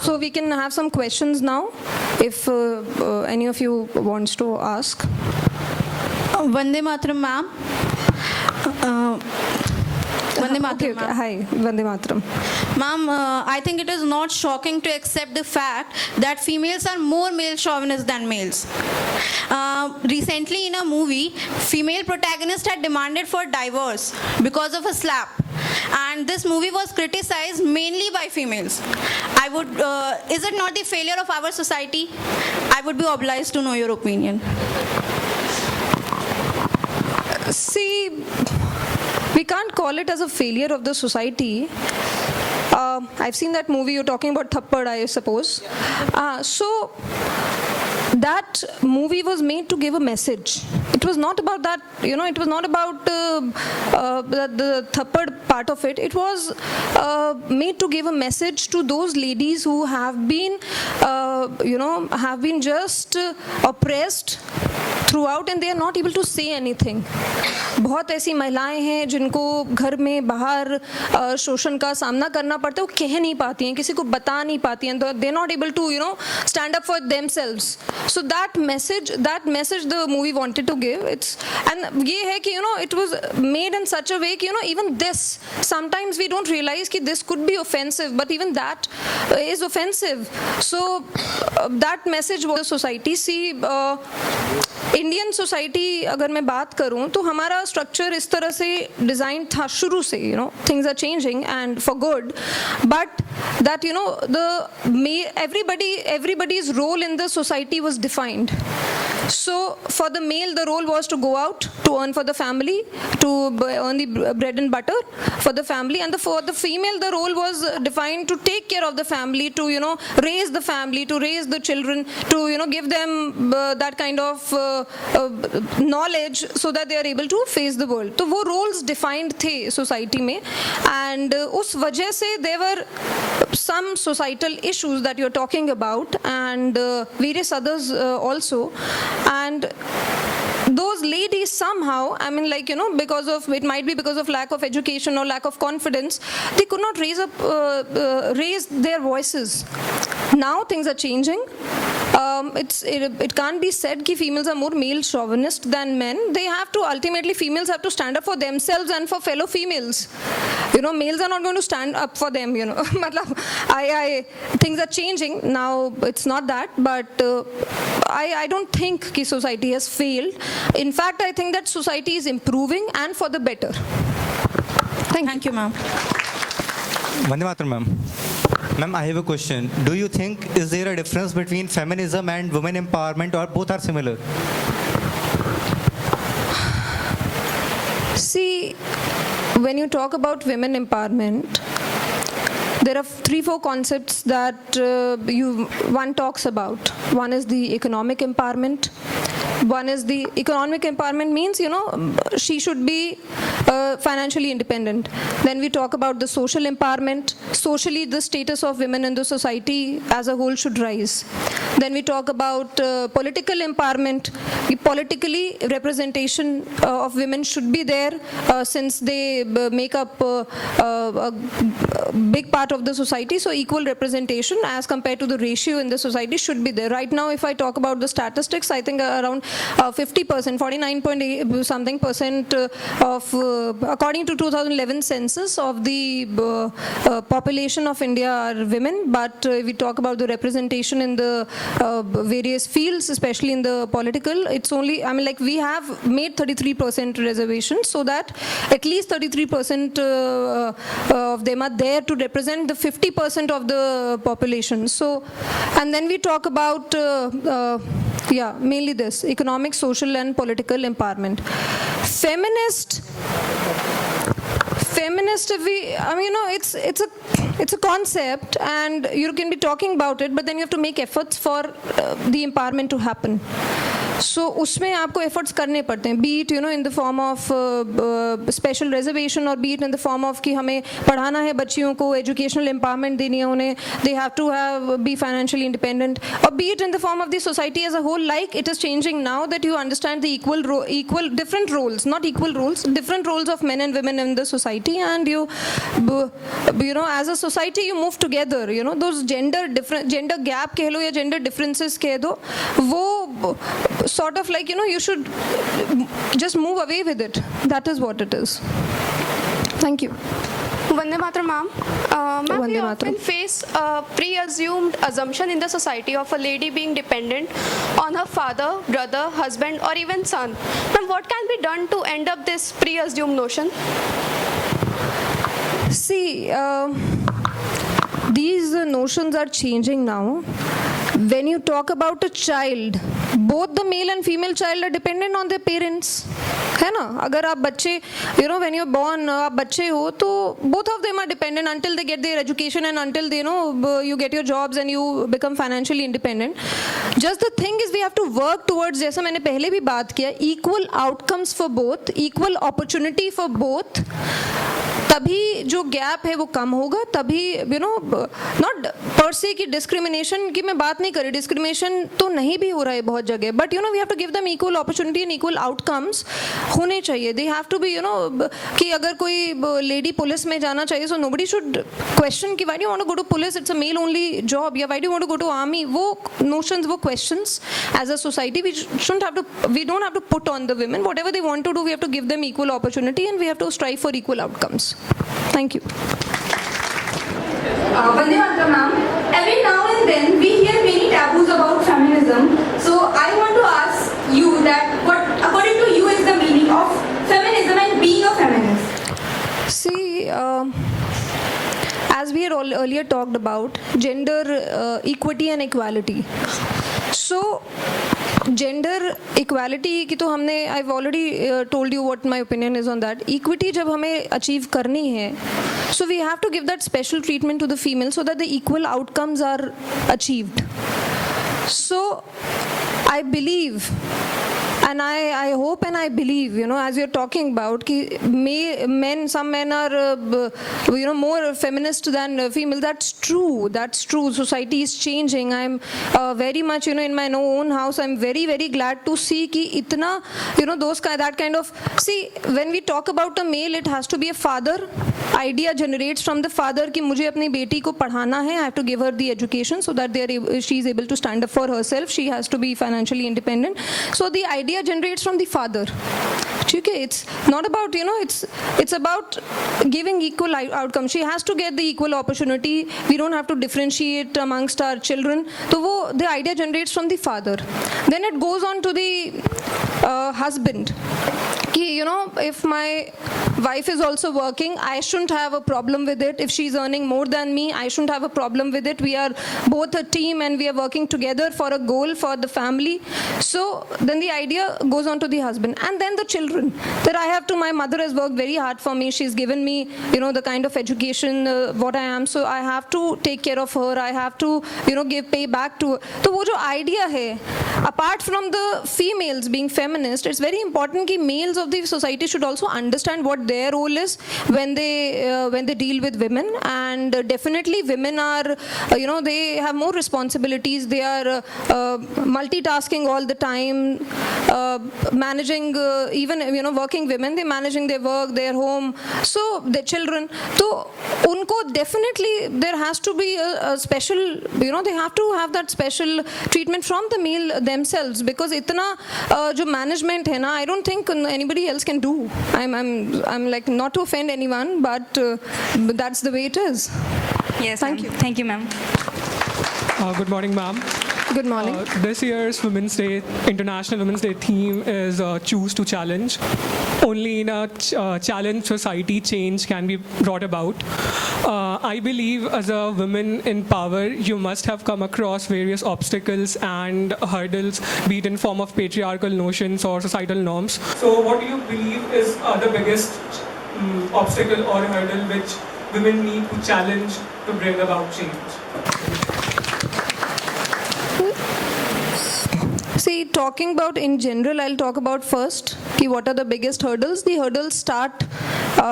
So we can have some questions now, if any of you wants to ask. Vande Mataram, ma'am. Vande Mataram, Okay, ma'am. hi, Vande Mataram. Ma'am, I think it is not shocking to accept the fact that females are more male chauvinist than males. Recently in a movie, female protagonist had demanded for divorce because of a slap. And this movie was criticized mainly by females. Is it not the failure of our society? I would be obliged to know your opinion. See, we can't call it as a failure of the society. I've seen that movie you're talking about, Thappad, I suppose. So that movie was made to give a message. It was not about that, it was not about the Thappad part of it. It was made to give a message to those ladies who have been, have been just oppressed throughout and they are not able to say anything. बहुत ऐसी महिलाएं हैं जिनको घर में बाहर शोषण का सामना करना पड़ता है, वो कह नहीं पाती हैं, किसी को बता नहीं पाती हैं, they are not able to stand up for themselves. So that message the movie wanted to give, and ये है कि it was made in such a way कि even this, sometimes we don't realize कि this could be offensive, but even that is offensive. So that message was society. See, Indian society अगर मैं बात करूं तो हमारा स्ट्रक्चर इस तरह से डिजाइन था शुरू से, things are changing and for good, but that everybody's role in the society was defined. So for the male, the role was to go out to earn for the family, to earn the bread and butter for the family, and for the female, the role was defined to take care of the family, to raise the family, to raise the children, to give them that kind of knowledge so that they are able to face the world. तो वो roles defined थे society में, and उस वजह से there were some societal issues that you're talking about, and various others also, and those ladies somehow, because of, it might be because of lack of education or lack of confidence, they could not raise their voices. Now things are changing. It can't be said that females are more male chauvinist than men. Females have to stand up for themselves and for fellow females. Males are not going to stand up for them, things are changing. Now it's not that, but I don't think that society has failed. In fact, I think that society is improving and for the better. Thank you, ma'am. Vande Mataram, ma'am. Ma'am, I have a question. Do you think, is there a difference between feminism and women empowerment, or both are similar? See, when you talk about women empowerment, there are 3-4 concepts that one talks about. One is the economic empowerment. One is the economic empowerment means, she should be financially independent. Then we talk about the social empowerment. Socially, the status of women in the society as a whole should rise. Then we talk about political empowerment. Politically, representation of women should be there since they make up a big part of the society. So equal representation as compared to the ratio in the society should be there. Right now, if I talk about the statistics, I think around 50%, 49.8 something percent of, according to 2011 census of the population of India are women. But if we talk about the representation in the various fields, especially in the political, it's only, we have made 33% reservations, so that at least 33% of them are there to represent the 50% of the population. So, and then we talk about mainly this economic, social and political empowerment. Feminist, it's a concept, and you can be talking about it, but then you have to make efforts for the empowerment to happen. सो उसमें आपको efforts करने पड़ते हैं, be it in the form of special reservation और be it in the form of कि हमें पढ़ाना है बच्चियों को, एजुकेशनल एम्पावरमेंट देनी है उन्हें, they have to have be financially independent, और be it in the form of the society as a whole, like it is changing now that you understand the equal different roles, not equal roles, different roles of men and women in the society, and you as a society you move together, those gender gap कह लो या gender differences कह दो, वो sort of like you should just move away with it. That is what it is. Thank you. Vande Mataram, ma'am. Ma'am, we Vande often Mataram. face a pre-assumed assumption in the society of a lady being dependent on her father, brother, husband, or even son. Ma'am, what can be done to end up this pre-assumed notion? See, these notions are changing now. When you talk about a child, both the male and female child are dependent on their parents, है ना? अगर आप बच्चे, when you're born, आप बच्चे हो तो both of them are dependent until they get their education and until they you get your jobs and you become financially independent. Just the thing is we have to work towards, जैसा मैंने पहले भी बात किया, equal outcomes for both, equal opportunity for both. तभी जो gap है वो कम होगा, तभी नॉट पर से कि डिस्क्रिमिनेशन की मैं बात नहीं करी, डिस्क्रिमिनेशन तो नहीं भी हो रहा है बहुत जगह, but we have to give them equal opportunity and equal outcomes होने चाहिए. दे हैव टू बी कि अगर कोई लेडी पुलिस में जाना चाहिए, सो नोबडी शुड क्वेश्चन कि why do you want to go to police, it's a male only job, या why do you want to go to army. वो नोशंस, वो questions as a society we don't have to put on the women. Whatever they want to do, we have to give them equal opportunity and we have to strive for equal outcomes. Thank you. Vande Mataram, ma'am. Every now and then we hear many taboos about feminism. So I want to ask you that what, according to you, is the meaning of feminism and being a feminist? See, as we had earlier talked about gender equity and equality. So gender equality की तो हमने, I have already told you what my opinion is on that. Equity जब हमें achieve करनी है, so we have to give that special treatment to the female so that the equal outcomes are achieved. So I believe and I hope and I believe, as you're talking about, some men are, more feminist than female. That's true. That's true. Society is changing. I'm very much, in my own house, I'm very, very glad to see कि इतना, that kind of, see, when we talk about a male, it has to be a father. Idea generates from the father कि मुझे अपनी बेटी को पढ़ाना है. I have to give her the education so that she is able to stand up for herself. She has to be financially independent. So the idea generates from the father. Okay, it's not about, it's about giving equal outcome. She has to get the equal opportunity. We don't have to differentiate amongst our children. So the idea generates from the father. Then it goes on to the husband. If my wife is also working, I shouldn't have a problem with it. If she's earning more than me, I shouldn't have a problem with it. We are both a team and we are working together for a goal for the family. So then the idea goes on to the husband. And then the children. That I have to, my mother has worked very hard for me. She's given me, the kind of education, what I am. So I have to take care of her. I have to, pay back to her. So wo jo idea hai, apart from the females being feminist, it's very important that males of the society should also understand what their role is when they deal with women. And definitely women are, they have more responsibilities. They are multitasking all the time, managing even, working women, they're managing their work, their home, so their children. So unko definitely there has to be a special, they have to have that special treatment from the male themselves, because itna jo management hai na, I don't think anybody else can do. I'm like, not to offend anyone, but that's the way it is. Yes, Thank you. Thank you, ma'am. Good morning, ma'am. Good morning. This year's Women's Day, International Women's Day theme is Choose to Challenge. Only in a challenge society, change can be brought about. I believe as a woman in power, you must have come across various obstacles and hurdles, be it in form of patriarchal notions or societal norms. So what do you believe is the biggest obstacle or hurdle which women need to challenge to bring about change? See, talking about in general, I'll talk about first what are the biggest hurdles. The hurdles start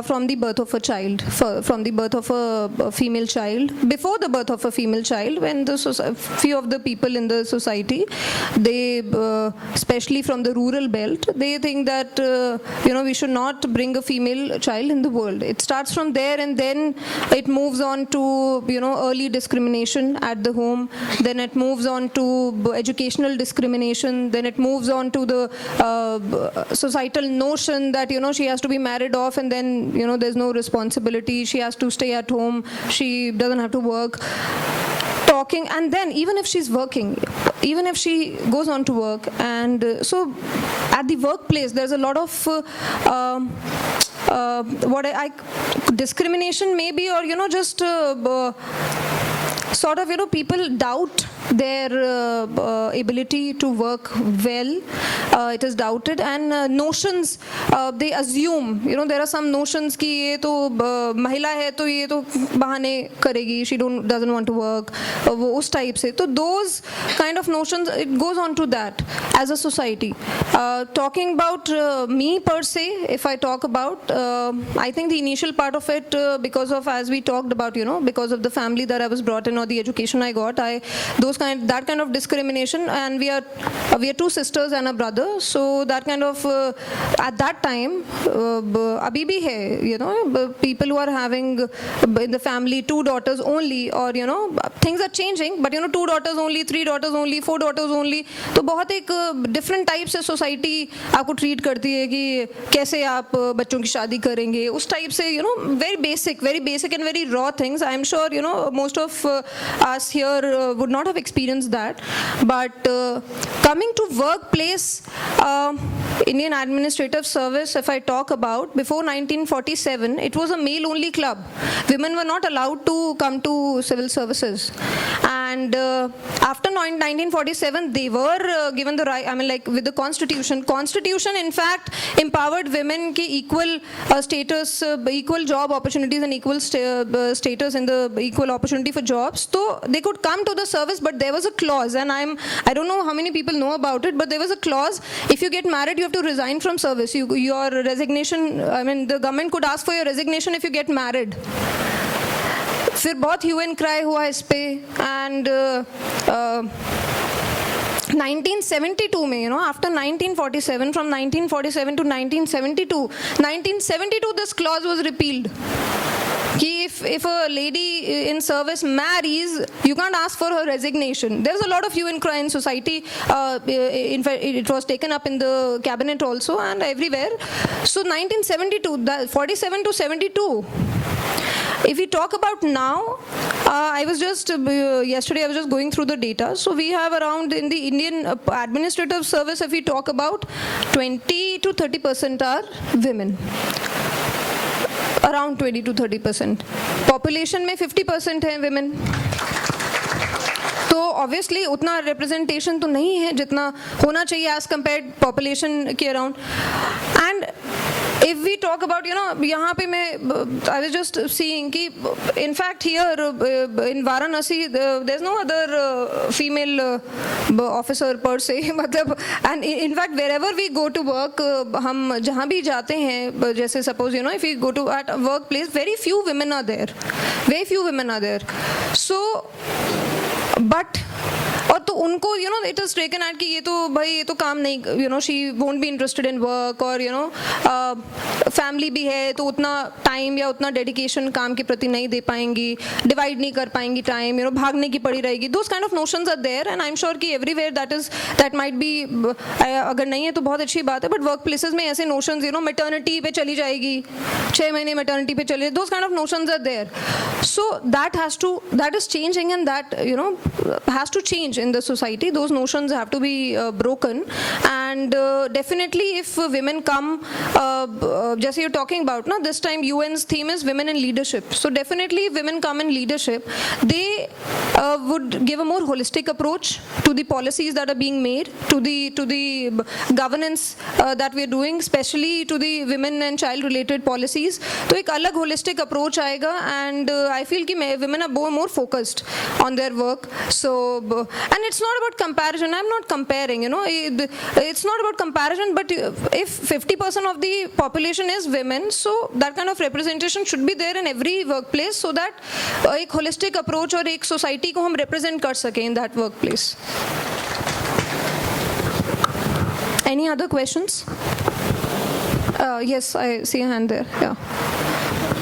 from the birth of a child, from the birth of a female child. Before the birth of a female child, when the few of the people in the society, they, especially from the rural belt, they think that we should not bring a female child in the world. It starts from there, and then it moves on to early discrimination at the home. Then it moves on to educational discrimination. Then it moves on to the societal notion that she has to be married off, and then there's no responsibility. She has to stay at home. She doesn't have to work. Talking, and then even if she's working, even if she goes on to work, and so at the workplace there's a lot of discrimination maybe, or just sort of people doubt their ability to work well. It is doubted, and notions, they assume, there are some notions ki ye to mahila hai to ye to bahane karegi, she doesn't want to work, us type se. So those kind of notions, it goes on to that as a society. Talking about me per se, if I talk about, I think the initial part of it, because of, as we talked about, because of the family that I was brought in or the education I got, that kind of discrimination, and we are two sisters and a brother, so that kind of at that time, abhi bhi hai, people who are having in the family 2 daughters only, or things are changing, but 2 daughters only, 3 daughters only, 4 daughters only, तो बहुत एक different type से society आपको treat करती है कि कैसे आप बच्चों की शादी करेंगे, उस type से very basic and very raw things. I am sure most of us here would not have experienced that, but coming to workplace, Indian Administrative Service, if I talk about, before 1947 it was a male only club. Women were not allowed to come to civil services, and after 1947 they were given the right, with the constitution in fact empowered women ki equal status, equal job opportunities and equal status in the equal opportunity for jobs, so they could come to the service. But there was a clause, and I don't know how many people know about it, but there was a clause: if you get married you have to resign from service. Your resignation, the government could ask for your resignation if you get married. फिर बहुत hue and cry हुआ इस पे, and 1972 में, after 1947, from 1947 to 1972 this clause was repealed. If a lady in service marries, you can't ask for her resignation. There's a lot of hue and cry in society. In fact, it was taken up in the cabinet also and everywhere. So 1972, 47 to 72. If we talk about now, I was just, yesterday I was just going through the data. So we have around, in the Indian Administrative Service, if we talk about, 20 to 30% are women. Around 20 to 30%. Population में 50% है women. तो obviously उतना representation तो नहीं है जितना होना चाहिए as compared population के around. And if we talk about, यहाँ पे मैं, I was just seeing कि, in fact here in Varanasi, there's no other female officer per se, मतलब, and in fact wherever we go to work, हम जहाँ भी जाते हैं, जैसे suppose, if we go to at a workplace, very few women are there. So, but और तो उनको it is taken at कि ये तो भाई ये तो काम नहीं, she won't be interested in work, or family भी है तो उतना time या उतना dedication काम के प्रति नहीं दे पाएंगी, divide नहीं कर पाएंगी time, भागने की पड़ी रहेगी. Those kind of notions are there, and I'm sure कि everywhere that might be, अगर नहीं है तो बहुत अच्छी बात है, but workplaces में ऐसे notions, maternity पे चली जाएगी, 6 महीने maternity पे चले, those kind of notions are there. So that is changing, and that has to change in the society. Those notions have to be broken, and definitely if women come, जैसे you're talking about, this time UN's theme is women in leadership. So definitely if women come in leadership, they would give a more holistic approach to the policies that are being made, to the governance that we're doing, especially to the women and child related policies. तो एक अलग holistic approach आएगा, and I feel कि women are more focused on their work. So, and it's not about comparison. I'm not comparing, it's not about comparison, but if 50% of the population is women, so that kind of representation should be there in every workplace, so that एक holistic approach और एक society को हम represent कर सकें in that workplace. Any other questions? Yes, I see a hand there. Yeah.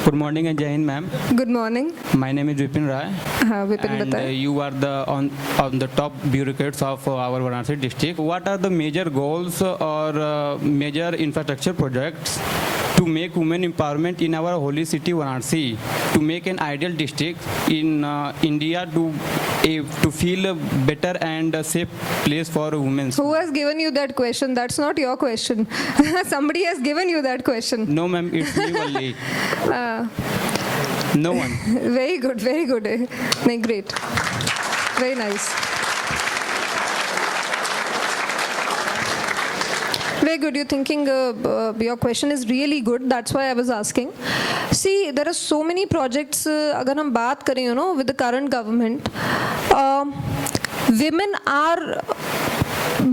Good morning and Jai Hind, ma'am. Good morning. My name is Vipin Rai. हाँ, Vipin And बताएं. you are the on the top bureaucrats of our Varanasi district. What are the major goals or major infrastructure projects to make women empowerment in our holy city Varanasi, to make an ideal district in India, to feel a better and a safe place for women? Who has given you that question? That's not your question. Somebody has given you that question. No, ma'am, it's me only. No one. Very good, very good. No, great. Very nice. Very good. You're thinking your question is really good. That's why I was asking. See, there are so many projects. अगर हम बात करें, with the current government, women are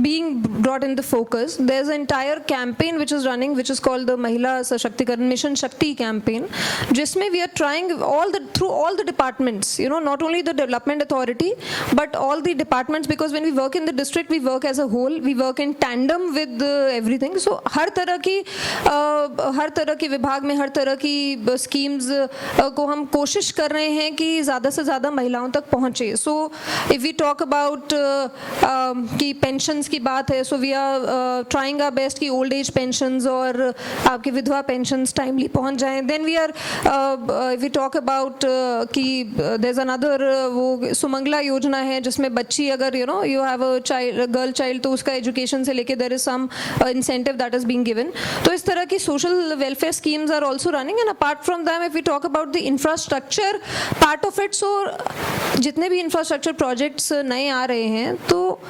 being brought in the focus. There's an entire campaign which is running, which is called the Mahila Sashaktikarn Mission Shakti campaign, जिसमें we are trying through all the departments, not only the development authority, but all the departments, because when we work in the district, we work as a whole, we work in tandem with everything. So हर तरह की विभाग में हर तरह की schemes को हम कोशिश कर रहे हैं कि ज़्यादा से ज़्यादा महिलाओं तक पहुँचे. So if we talk about कि pensions की बात है, so we are trying our best कि old age pensions और आपकी विधवा pensions timely पहुंच जाएं. Then we are if we talk about कि there's another वो सुमंगला योजना है जिसमें बच्ची अगर you have a girl child तो उसका education से लेके there is some incentive that is being given. तो इस तरह की social welfare schemes are also running, and apart from them, if we talk about the infrastructure part of it, so जितने भी infrastructure projects नए आ रहे हैं तो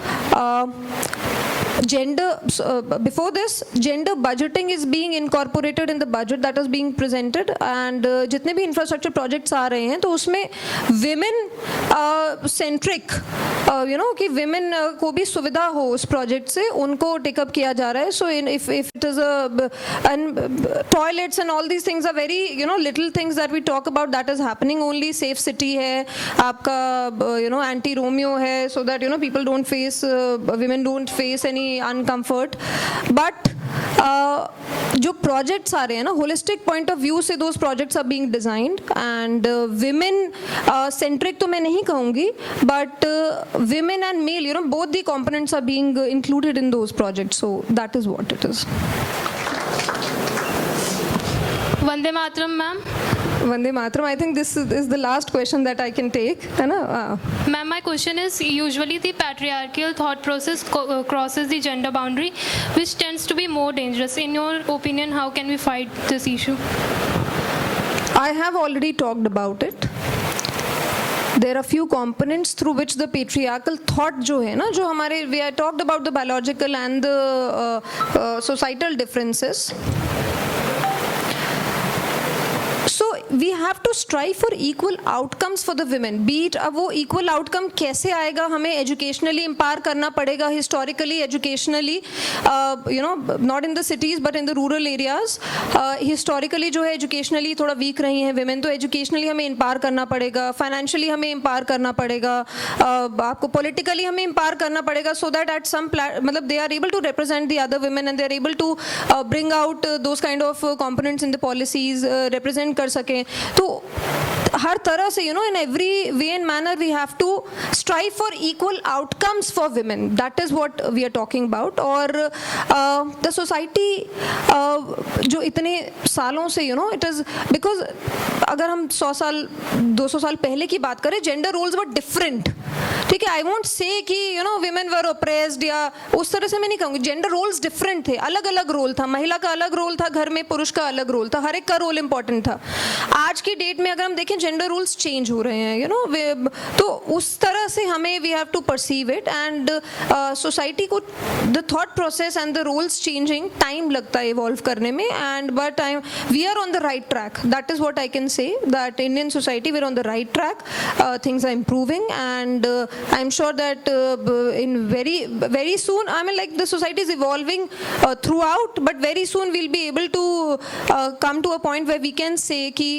before this, gender budgeting is being incorporated in the budget that is being presented, and जितने भी infrastructure projects आ रहे हैं तो उसमें women centric कि women को भी सुविधा हो उस project से, उनको take up किया जा रहा है. So if it is toilets and all these things are very little things that we talk about, that is happening only. Safe city है आपका anti Romeo है, so that people don't face women don't face any uncomfort. But जो projects आ रहे हैं holistic point of view से those projects are being designed, and women centric तो मैं नहीं कहूँगी, but women and male both the components are being included in those projects. So that is what it is. Vande Mataram, ma'am. Vande Mataram. I think this is the last question that I can take. Ma'am, my question is, usually the patriarchal thought process crosses the gender boundary, which tends to be more dangerous. In your opinion, how can we fight this issue? I have already talked about it. There are few components through which the patriarchal thought जो हमारे, we have talked about the biological and the societal differences. So we have to strive for equal outcomes for the women. Be it अब वो equal outcome कैसे आएगा, हमें educationally empower करना पड़ेगा, historically, educationally, not in the cities but in the rural areas. Historically जो है educationally थोड़ा weak रही हैं women, तो educationally हमें empower करना पड़ेगा, financially हमें empower करना पड़ेगा, आपको politically हमें empower करना पड़ेगा, so that at some मतलब they are able to represent the other women and they are able to bring out those kind of components in the policies, represent कर सकें. तो हर तरह से in every way and manner we have to strive for equal outcomes for women. That is what we are talking about. और the society जो इतने सालों से it is because अगर हम 100 साल 200 साल पहले की बात करें, gender roles were different. ठीक है, I won't say कि women were oppressed या उस तरह से मैं नहीं कहूँगी. Gender roles different थे, अलग अलग रोल था. महिला का अलग रोल था घर में, पुरुष का अलग रोल था, हर एक का रोल इम्पोर्टेंट था. आज की डेट में अगर हम देखें जेंडर रोल्स चेंज हो रहे हैं, यू नो, तो उस तरह से हमें we have to perceive it, and society को the thought process and the roles changing time लगता है इवॉल्व करने में, and but we are on the right track. That is what I can say, that Indian society we are on the right track. Things are improving, and I'm sure that in very soon, I mean, like, the society is evolving throughout, but very soon we'll be able to come to a point where we can say कि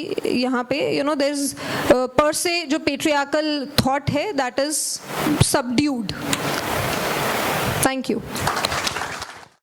यहाँ पे, you know, there's per se जो patriarchal thought है, that is subdued. Thank you.